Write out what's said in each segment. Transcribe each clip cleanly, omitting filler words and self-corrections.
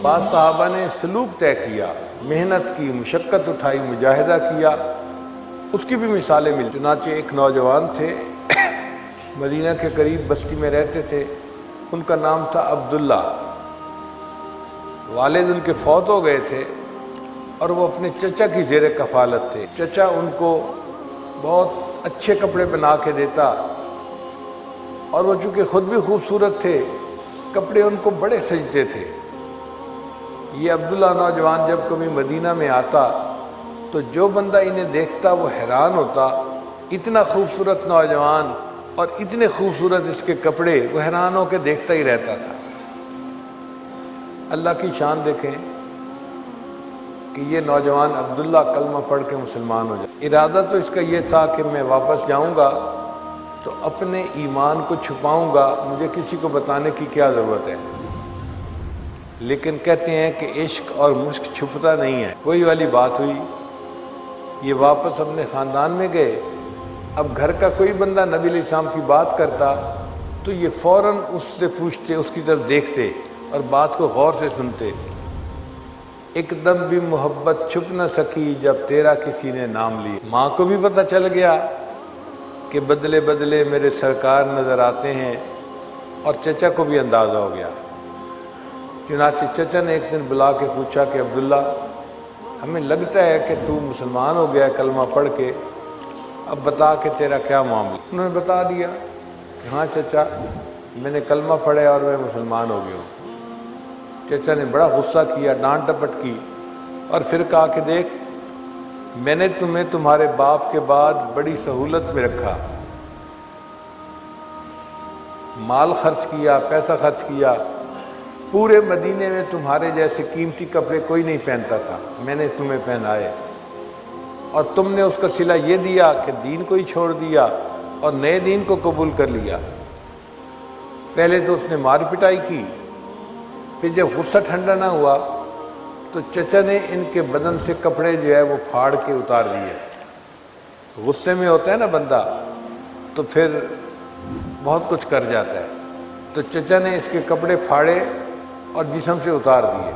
بعض صحابہ نے سلوک طے کیا، محنت کی، مشقت اٹھائی، مجاہدہ کیا، اس کی بھی مثالیں ملتی۔ چنانچہ ایک نوجوان تھے، مدینہ کے قریب بستی میں رہتے تھے، ان کا نام تھا عبداللہ۔ والد ان کے فوت ہو گئے تھے اور وہ اپنے چچا کی زیر کفالت تھے۔ چچا ان کو بہت اچھے کپڑے بنا کے دیتا، اور وہ چونکہ خود بھی خوبصورت تھے، کپڑے ان کو بڑے سجتے تھے۔ یہ عبداللہ نوجوان جب کبھی مدینہ میں آتا تو جو بندہ انہیں دیکھتا وہ حیران ہوتا، اتنا خوبصورت نوجوان اور اتنے خوبصورت اس کے کپڑے، وہ حیران ہو کے دیکھتا ہی رہتا تھا۔ اللہ کی شان دیکھیں کہ یہ نوجوان عبداللہ کلمہ پڑھ کے مسلمان ہو جائے۔ ارادہ تو اس کا یہ تھا کہ میں واپس جاؤں گا تو اپنے ایمان کو چھپاؤں گا، مجھے کسی کو بتانے کی کیا ضرورت ہے۔ لیکن کہتے ہیں کہ عشق اور مشق چھپتا نہیں ہے، وہی والی بات ہوئی۔ یہ واپس اپنے خاندان میں گئے۔ اب گھر کا کوئی بندہ نبی علیہ السلام کی بات کرتا تو یہ فوراً اس سے پوچھتے، اس کی طرف دیکھتے اور بات کو غور سے سنتے۔ ایک دم بھی محبت چھپ نہ سکی جب تیرا کسی نے نام لیا۔ ماں کو بھی پتہ چل گیا کہ بدلے بدلے میرے سرکار نظر آتے ہیں، اور چچا کو بھی اندازہ ہو گیا۔ چنانچہ چچا نے ایک دن بلا کے پوچھا کہ عبداللہ، ہمیں لگتا ہے کہ تو مسلمان ہو گیا کلمہ پڑھ کے، اب بتا کہ تیرا کیا معاملہ۔ انہوں نے بتا دیا کہ ہاں چچا، میں نے کلمہ پڑھا اور میں مسلمان ہو گیا ہوں۔ چچا نے بڑا غصہ کیا، ڈانٹ ڈپٹ کی، اور پھر کہا کہ دیکھ، میں نے تمہیں تمہارے باپ کے بعد بڑی سہولت میں رکھا، مال خرچ کیا، پیسہ خرچ کیا، پورے مدینے میں تمہارے جیسے قیمتی کپڑے کوئی نہیں پہنتا تھا، میں نے تمہیں پہنائے، اور تم نے اس کا صلہ یہ دیا کہ دین کو ہی چھوڑ دیا اور نئے دین کو قبول کر لیا۔ پہلے تو اس نے مار پٹائی کی، پھر جب غصہ ٹھنڈا نہ ہوا تو چچا نے ان کے بدن سے کپڑے جو ہے وہ پھاڑ کے اتار دیے۔ غصے میں ہوتا ہے نا بندہ تو پھر بہت کچھ کر جاتا ہے، تو چچا نے اس کے کپڑے پھاڑے اور جسم سے اتار دیے،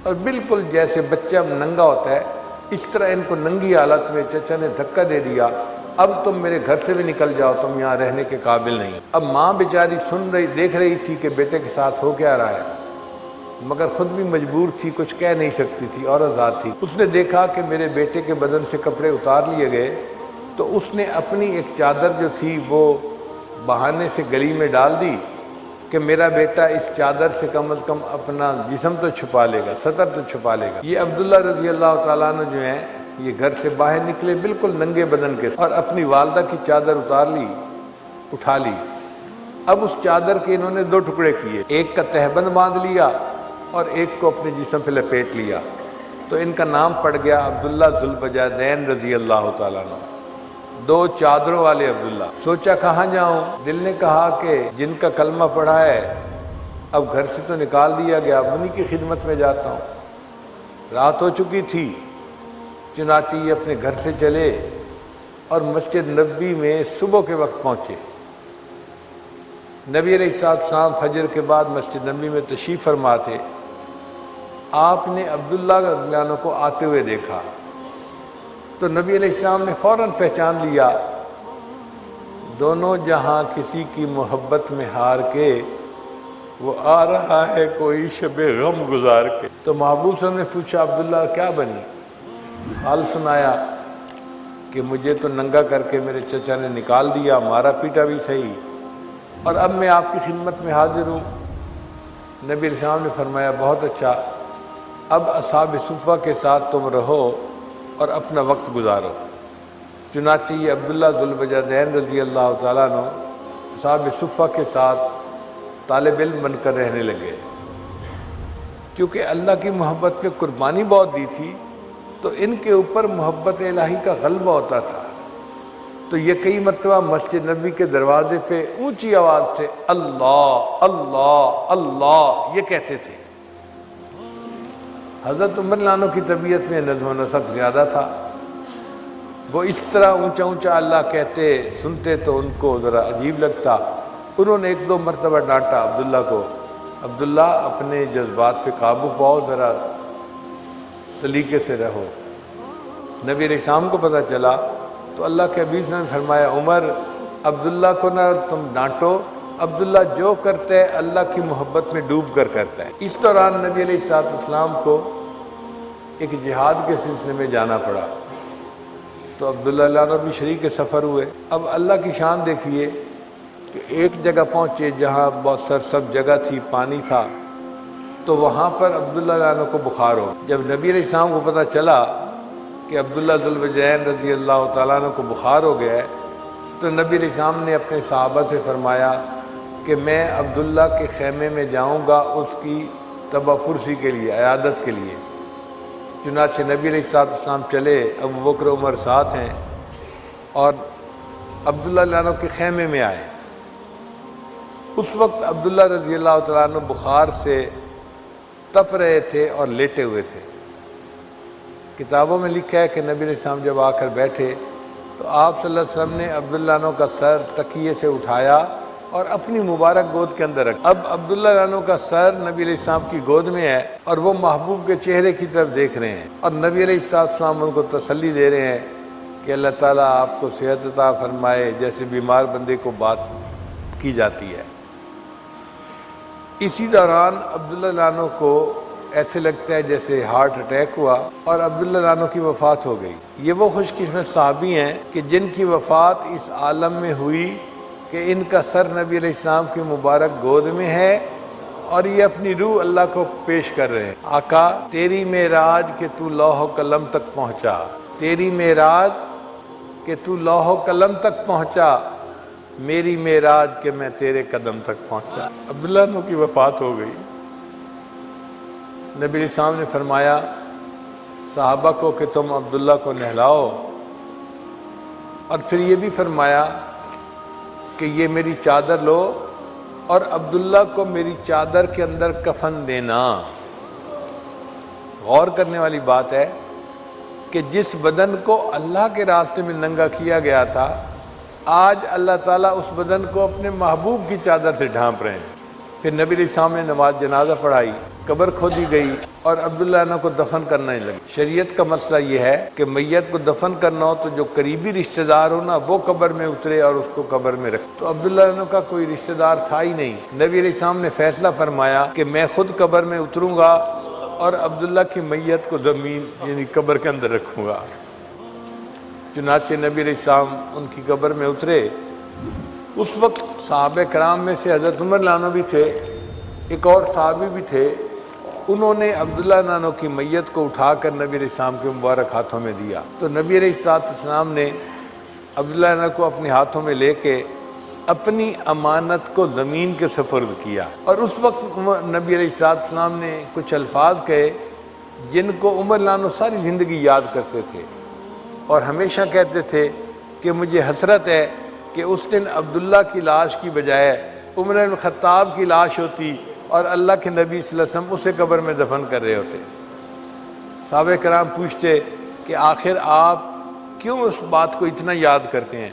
اور بالکل جیسے بچہ ننگا ہوتا ہے اس طرح ان کو ننگی حالت میں چچا نے دھکا دے دیا، اب تم میرے گھر سے بھی نکل جاؤ، تم یہاں رہنے کے قابل نہیں۔ اب ماں بیچاری دیکھ رہی تھی کہ بیٹے کے ساتھ ہو کیا رہا ہے، مگر خود بھی مجبور تھی، کچھ کہہ نہیں سکتی تھی، عورت ذات تھی۔ اس نے دیکھا کہ میرے بیٹے کے بدن سے کپڑے اتار لیے گئے، تو اس نے اپنی ایک چادر جو تھی وہ بہانے سے گلی میں ڈال دی کہ میرا بیٹا اس چادر سے کم از کم اپنا جسم تو چھپا لے گا، سطر تو چھپا لے گا۔ یہ عبداللہ رضی اللہ تعالیٰ عنہ جو ہیں یہ گھر سے باہر نکلے بالکل ننگے بدن کے، اور اپنی والدہ کی چادر اتار لی، اٹھا لی۔ اب اس چادر کے انہوں نے دو ٹکڑے کیے، ایک کا تہبند باندھ لیا اور ایک کو اپنے جسم پہ لپیٹ لیا، تو ان کا نام پڑ گیا عبداللہ ذوالبجادین رضی اللہ تعالیٰ عنہ، دو چادروں والے عبداللہ۔ سوچا کہاں جاؤں، دل نے کہا کہ جن کا کلمہ پڑھا ہے اب گھر سے تو نکال دیا گیا، اب انہی کی خدمت میں جاتا ہوں۔ رات ہو چکی تھی، چنانچہ یہ اپنے گھر سے چلے اور مسجد نبوی میں صبح کے وقت پہنچے۔ نبی علیہ السلام فجر کے بعد مسجد نبوی میں تشریف فرما تھے۔ آپ نے عبداللہ رضی اللہ عنہ کو آتے ہوئے دیکھا تو نبی علیہ السلام نے فوراً پہچان لیا، دونوں جہاں کسی کی محبت میں ہار کے وہ آ رہا ہے کوئی شب غم گزار کے۔ تو محبوب صلی اللہ علیہ وسلم نے پوچھا عبداللہ کیا بنی؟ حال سنایا کہ مجھے تو ننگا کر کے میرے چچا نے نکال دیا، مارا پیٹا بھی صحیح، اور اب میں آپ کی خدمت میں حاضر ہوں۔ نبی علیہ السلام نے فرمایا بہت اچھا، اب اصحاب صفہ کے ساتھ تم رہو اور اپنا وقت گزارو۔ چنانچہ یہ عبداللہ ذوالبجادین رضی اللہ تعالیٰ عنہ اصحاب صفہ کے ساتھ طالب علم بن کر رہنے لگے۔ کیونکہ اللہ کی محبت پہ قربانی بہت دی تھی تو ان کے اوپر محبت الہی کا غلبہ ہوتا تھا، تو یہ کئی مرتبہ مسجد نبوی کے دروازے پہ اونچی آواز سے اللہ اللہ اللہ یہ کہتے تھے۔ حضرت عمر عنہ کی طبیعت میں نظم و نسق زیادہ تھا، وہ اس طرح اونچا اونچا اللہ کہتے سنتے تو ان کو ذرا عجیب لگتا۔ انہوں نے ایک دو مرتبہ ڈانٹا عبداللہ کو، عبداللہ اپنے جذبات پہ قابو پاؤ، ذرا سلیقے سے رہو۔ نبی علیہ السلام کو پتہ چلا تو اللہ کے حبیب نے فرمایا عمر عبداللہ کو نہ تم ڈانٹو، عبداللہ جو کرتا ہے اللہ کی محبت میں ڈوب کر کرتا ہے۔ اس دوران نبی علیہ السلام کو ایک جہاد کے سلسلے میں جانا پڑا تو عبداللہ عنہ بھی شریک سفر ہوئے۔ اب اللہ کی شان دیکھیے کہ ایک جگہ پہنچے جہاں بہت سرسبز جگہ تھی، پانی تھا، تو وہاں پر عبداللہ عنہ کو بخار ہو۔ جب نبی علیہ السلام کو پتہ چلا کہ عبداللہ ذو الوجہین رضی اللہ تعالیٰ عنہ کو بخار ہو گیا ہے تو نبی علیہ السلام نے اپنے صحابہ سے فرمایا کہ میں عبداللہ کے خیمے میں جاؤں گا اس کی تبہ پرسی کے لیے، عیادت کے لیے۔ چنانچہ نبی علیہ السلام چلے، ابو بکر عمر ساتھ ہیں، اور عبداللہ عنہ کے خیمے میں آئے۔ اس وقت عبداللہ رضی اللہ تعالیٰ عنہ بخار سے تپ رہے تھے اور لیٹے ہوئے تھے۔ کتابوں میں لکھا ہے کہ نبی علیہ السلام جب آ کر بیٹھے تو آپ صلی اللہ علیہ وسلم نے عبداللہ عنہ کا سر تکیے سے اٹھایا اور اپنی مبارک گود کے اندر رکھا۔ اب عبداللہ عنہ کا سر نبی علیہ السلام کی گود میں ہے اور وہ محبوب کے چہرے کی طرف دیکھ رہے ہیں، اور نبی علیہ السلام ان کو تسلی دے رہے ہیں کہ اللہ تعالیٰ آپ کو صحت عطا فرمائے، جیسے بیمار بندے کو بات کی جاتی ہے۔ اسی دوران عبداللہ عنہ کو ایسے لگتا ہے جیسے ہارٹ اٹیک ہوا اور عبداللہ عنہ کی وفات ہو گئی۔ یہ وہ خوش قسمت صحابی ہیں کہ جن کی وفات اس عالم میں ہوئی کہ ان کا سر نبی علیہ السلام کی مبارک گود میں ہے اور یہ اپنی روح اللہ کو پیش کر رہے ہیں۔ آقا تیری معراج کہ تو لوح و قلم تک پہنچا، تیری معراج کہ تو لوح و قلم تک پہنچا، میری معراج کہ میں تیرے قدم تک پہنچا۔ عبداللہ عنہ کی وفات ہو گئی۔ نبی علیہ السلام نے فرمایا صحابہ کو کہ تم عبداللہ کو نہلاؤ، اور پھر یہ بھی فرمایا کہ یہ میری چادر لو اور عبداللہ کو میری چادر کے اندر کفن دینا۔ غور کرنے والی بات ہے کہ جس بدن کو اللہ کے راستے میں ننگا کیا گیا تھا، آج اللہ تعالیٰ اس بدن کو اپنے محبوب کی چادر سے ڈھانپ رہے ہیں۔ پھر نبی علیہ السلام نے نماز جنازہ پڑھائی، قبر کھودی گئی اور عبداللہ عنہ کو دفن کرنا ہی لگے۔ شریعت کا مسئلہ یہ ہے کہ میت کو دفن کرنا ہو تو جو قریبی رشتہ دار ہو نا وہ قبر میں اترے اور اس کو قبر میں رکھے۔ تو عبداللہ عنہ کا کوئی رشتہ دار تھا ہی نہیں۔ نبی علیہ السلام نے فیصلہ فرمایا کہ میں خود قبر میں اتروں گا اور عبداللہ کی میت کو زمین یعنی قبر کے اندر رکھوں گا۔ چنانچہ نبی علیہ السلام ان کی قبر میں اترے۔ اس وقت صحابہ کرام میں سے حضرت عمر عنہ بھی تھے، ایک اور صحابی بھی تھے، انہوں نے عبداللہ عنہ کی میت کو اٹھا کر نبی علیہ السلام کے مبارک ہاتھوں میں دیا۔ تو نبی علیہ السلام نے عبداللہ عنہ کو اپنے ہاتھوں میں لے کے اپنی امانت کو زمین کے سپرد کیا، اور اس وقت نبی علیہ السلام نے کچھ الفاظ کہے جن کو عمر عنہ ساری زندگی یاد کرتے تھے، اور ہمیشہ کہتے تھے کہ مجھے حسرت ہے کہ اس دن عبداللہ کی لاش کی بجائے عمر بن خطاب کی لاش ہوتی اور اللہ کے نبی صلی اللہ علیہ وسلم اسے قبر میں دفن کر رہے ہوتے۔ صحابہ کرام پوچھتے کہ آخر آپ کیوں اس بات کو اتنا یاد کرتے ہیں؟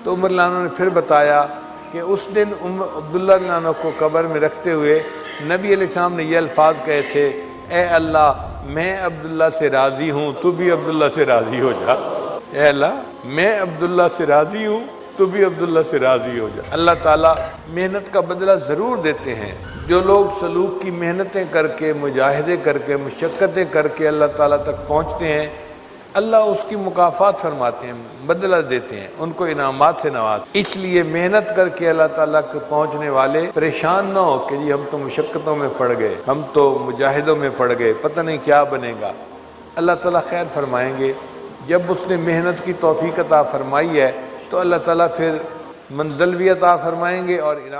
تو عمر عنہ نے پھر بتایا کہ اس دن عبداللہ عنہ کو قبر میں رکھتے ہوئے نبی علیہ السلام نے یہ الفاظ کہے تھے، اے اللہ میں عبداللہ سے راضی ہوں، تو بھی عبداللہ سے راضی ہو جا۔ اے اللہ میں عبداللہ سے راضی ہوں، تو بھی عبداللہ سے راضی ہو جا۔ اللہ تعالیٰ محنت کا بدلہ ضرور دیتے ہیں۔ جو لوگ سلوک کی محنتیں کر کے، مجاہدے کر کے، مشقتیں کر کے اللہ تعالیٰ تک پہنچتے ہیں، اللہ اس کی مکافات فرماتے ہیں، بدلہ دیتے ہیں، ان کو انعامات سے نوازتے ہیں۔ اس لیے محنت کر کے اللہ تعالیٰ کو پہنچنے والے پریشان نہ ہو کہ جی ہم تو مشقتوں میں پڑ گئے، ہم تو مجاہدوں میں پڑ گئے، پتہ نہیں کیا بنے گا۔ اللہ تعالیٰ خیر فرمائیں گے۔ جب اس نے محنت کی توفیق عطا فرمائی ہے تو اللہ تعالیٰ پھر منزل بھی عطا فرمائیں گے اور انعام